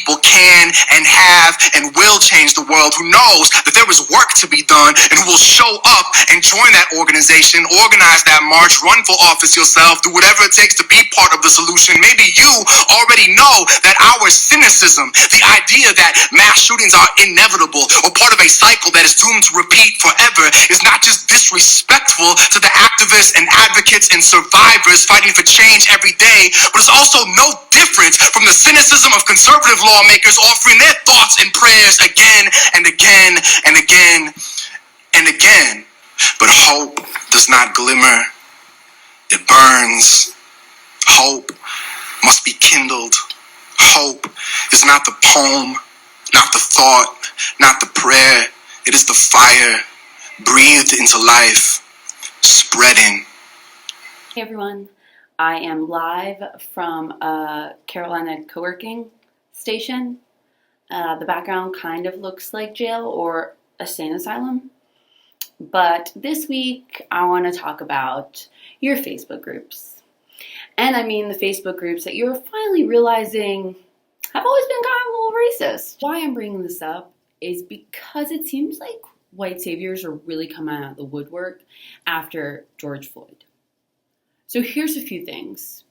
people can and have and will change the world, who knows that there is work to be done, and who will show up and join that organization, organize that march, run for office yourself, do whatever it takes to be part of the solution. Maybe you already know that our cynicism, the idea that mass shootings are inevitable or part of a cycle that is doomed to repeat forever, is not just disrespectful to the activists and advocates and survivors fighting for change every day, but it's also no different from the cynicism of conservative lawmakers offering their thoughts and prayers again and again and again and again. But hope does not glimmer, it burns. Hope must be kindled. Hope is not the poem, not the thought, not the prayer. It is the fire breathed into life, spreading. Hey everyone, I am live from a Carolina co-working station. The background kind of looks like jail or a sane asylum. But this week I want to talk about your Facebook groups. And I mean the Facebook groups that you're finally realizing have always been kind of a little racist. Why I'm bringing this up is because it seems like white saviors are really coming out of the woodwork after George Floyd. So here's a few things.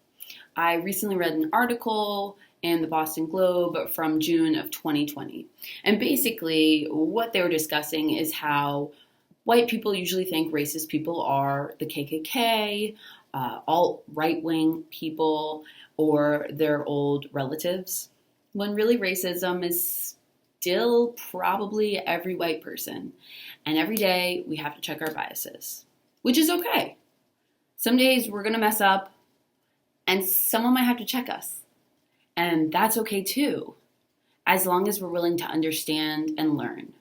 I recently read an article in the Boston Globe from June of 2020. And basically what they were discussing is how white people usually think racist people are the KKK, all right-wing people, or their old relatives, when really racism is still probably every white person. And every day we have to check our biases, which is okay. Some days we're going to mess up and someone might have to check us. And that's okay too, as long as we're willing to understand and learn.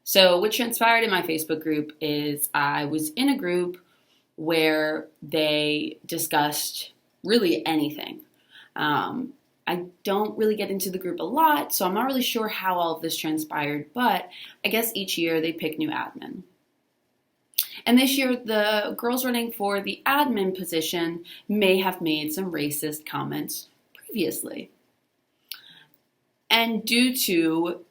So what transpired in my Facebook group is I was in a group where they discussed really anything. I don't really get into the group a lot, so I'm not really sure how all of this transpired, but I guess each year they pick new admin. And this year, the girls running for the admin position may have made some racist comments previously. And due to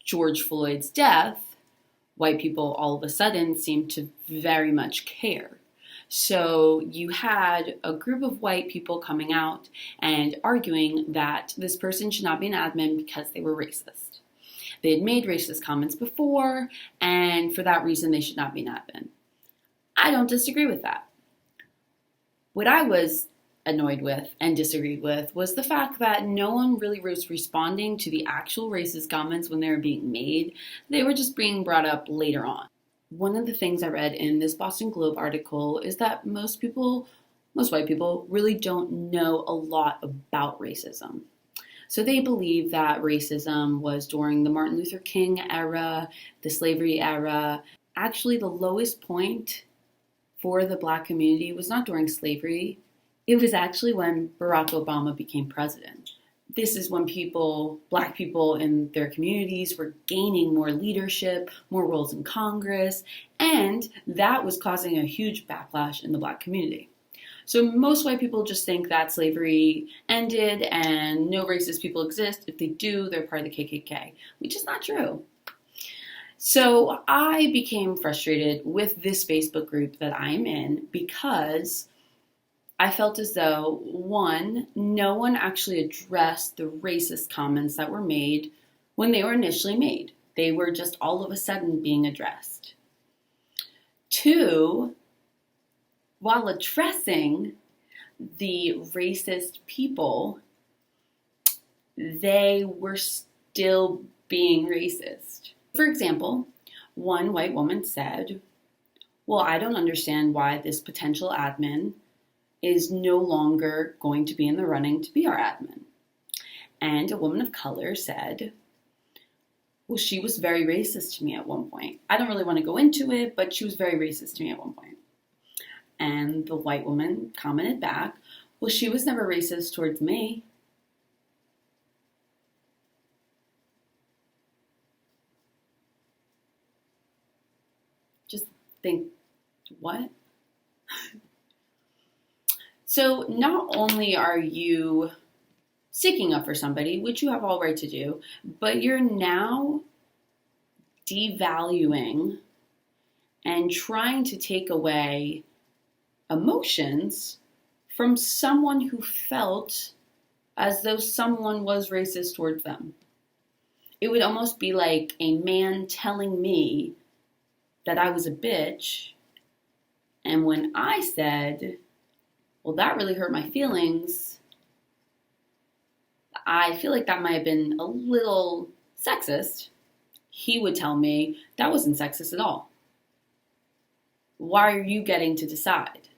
George Floyd's death, white people all of a sudden seemed to very much care. So you had a group of white people coming out and arguing that this person should not be an admin because they were racist. They had made racist comments before, and for that reason, they should not be an admin. I don't disagree with that. What I was annoyed with and disagreed with was the fact that no one really was responding to the actual racist comments when they were being made. They were just being brought up later on. One of the things I read in this Boston Globe article is that most white people really don't know a lot about racism. So they believe that racism was during the Martin Luther King era, the slavery era. Actually, the lowest point for the Black community was not during slavery. It was actually when Barack Obama became president. This is when Black people in their communities were gaining more leadership, more roles in Congress, and that was causing a huge backlash in the Black community. So most white people just think that slavery ended and no racist people exist. If they do, they're part of the KKK, which is not true. So I became frustrated with this Facebook group that I'm in because I felt as though, one, no one actually addressed the racist comments that were made when they were initially made. They were just all of a sudden being addressed. Two, while addressing the racist people, they were still being racist. For example, one white woman said, well, I don't understand why this potential admin is no longer going to be in the running to be our admin. And a woman of color said, well, she was very racist to me at one point. I don't really want to go into it, but she was very racist to me at one point. And the white woman commented back, well, she was never racist towards me. Just think, what? So not only are you sticking up for somebody, which you have all right to do, but you're now devaluing and trying to take away emotions from someone who felt as though someone was racist towards them. It would almost be like a man telling me that I was a bitch, and when I said, well, that really hurt my feelings, I feel like that might have been a little sexist. He would tell me that wasn't sexist at all. Why are you getting to decide?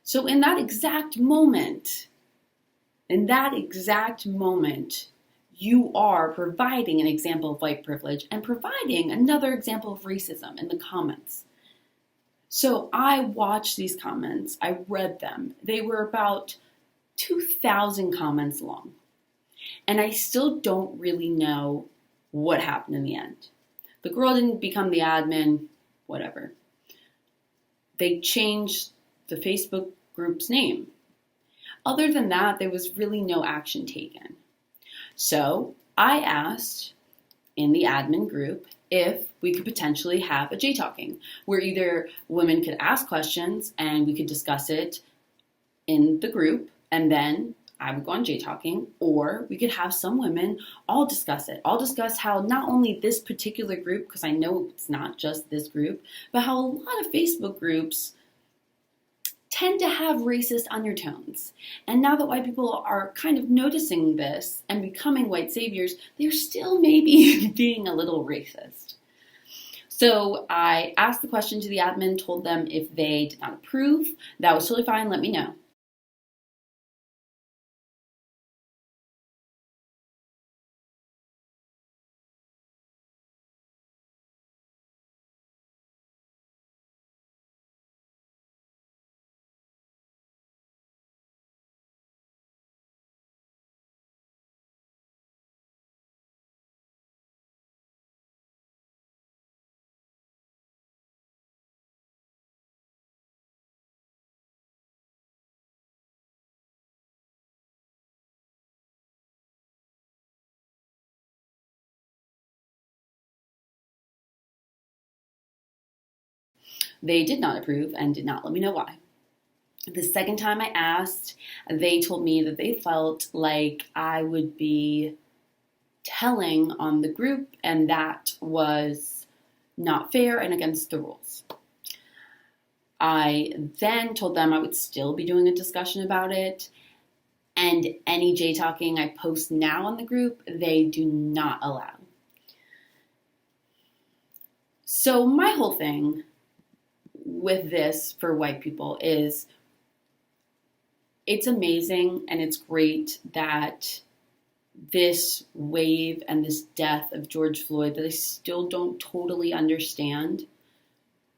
So in that exact moment, you are providing an example of white privilege and providing another example of racism in the comments. So I watched these comments, I read them. They were about 2,000 comments long. And I still don't really know what happened in the end. The girl didn't become the admin, whatever. They changed the Facebook group's name. Other than that, there was really no action taken. So I asked in the admin group if we could potentially have a J-Talking, where either women could ask questions and we could discuss it in the group, and then I would go on J-Talking, or we could have some women all discuss it. All discuss how not only this particular group, because I know it's not just this group, but how a lot of Facebook groups tend to have racist undertones. And now that white people are kind of noticing this and becoming white saviors, they're still maybe being a little racist. So I asked the question to the admin, told them if they did not approve, that was totally fine, let me know. They did not approve and did not let me know why. The second time I asked, they told me that they felt like I would be telling on the group, and that was not fair and against the rules. I then told them I would still be doing a discussion about it, and any J-Talking I post now on the group, they do not allow. So my whole thing with this for white people is it's amazing and it's great that this wave and this death of George Floyd, that I still don't totally understand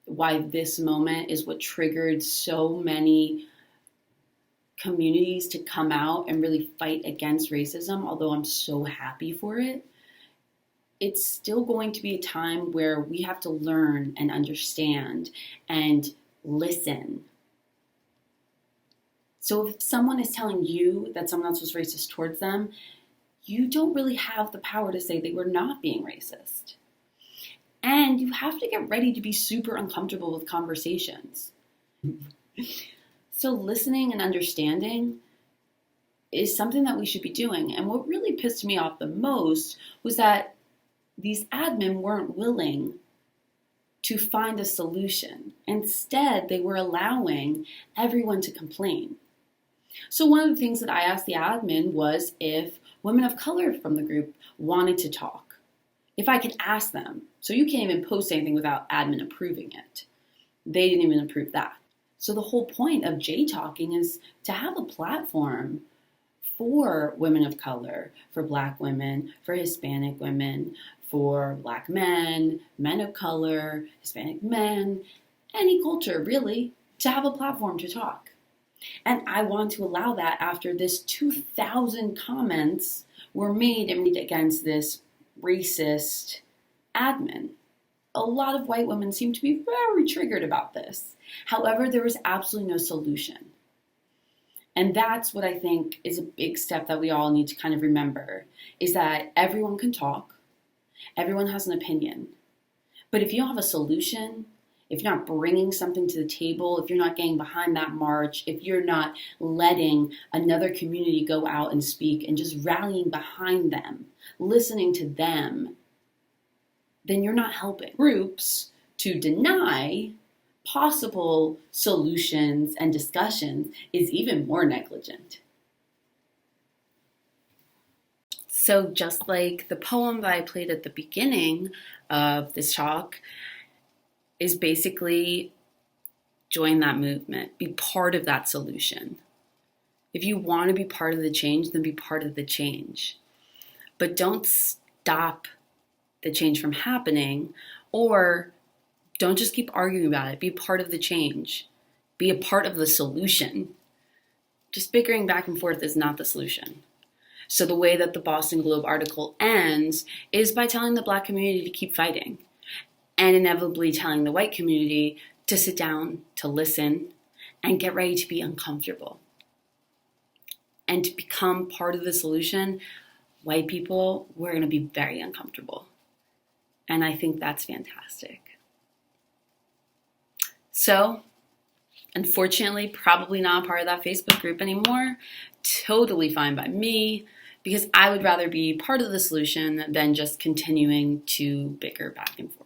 why this moment is what triggered so many communities to come out and really fight against racism, although I'm so happy for it. It's still going to be a time where we have to learn and understand and listen. So if someone is telling you that someone else was racist towards them, you don't really have the power to say they were not being racist. And you have to get ready to be super uncomfortable with conversations. So listening and understanding is something that we should be doing. And what really pissed me off the most was that these admin weren't willing to find a solution. Instead, they were allowing everyone to complain. So one of the things that I asked the admin was if women of color from the group wanted to talk, if I could ask them. So you can't even post anything without admin approving it. They didn't even approve that. So the whole point of J-Talking is to have a platform for women of color, for Black women, for Hispanic women, for Black men, men of color, Hispanic men, any culture really, to have a platform to talk. And I want to allow that after this 2,000 comments were made against this racist admin. A lot of white women seem to be very triggered about this. However, there was absolutely no solution. And that's what I think is a big step that we all need to kind of remember, is that everyone can talk, everyone has an opinion. But if you don't have a solution, if you're not bringing something to the table, if you're not getting behind that march, if you're not letting another community go out and speak and just rallying behind them, listening to them, then you're not helping groups to deny possible solutions and discussions is even more negligent. So just like the poem that I played at the beginning of this talk is basically join that movement, be part of that solution. If you want to be part of the change, then be part of the change. But don't stop the change from happening, or don't just keep arguing about it. Be part of the change. Be a part of the solution. Just bickering back and forth is not the solution. So the way that the Boston Globe article ends is by telling the Black community to keep fighting, and inevitably telling the white community to sit down, to listen, and get ready to be uncomfortable. And to become part of the solution, white people, we're going to be very uncomfortable. And I think that's fantastic. So, unfortunately, probably not part of that Facebook group anymore. Totally fine by me, because I would rather be part of the solution than just continuing to bicker back and forth.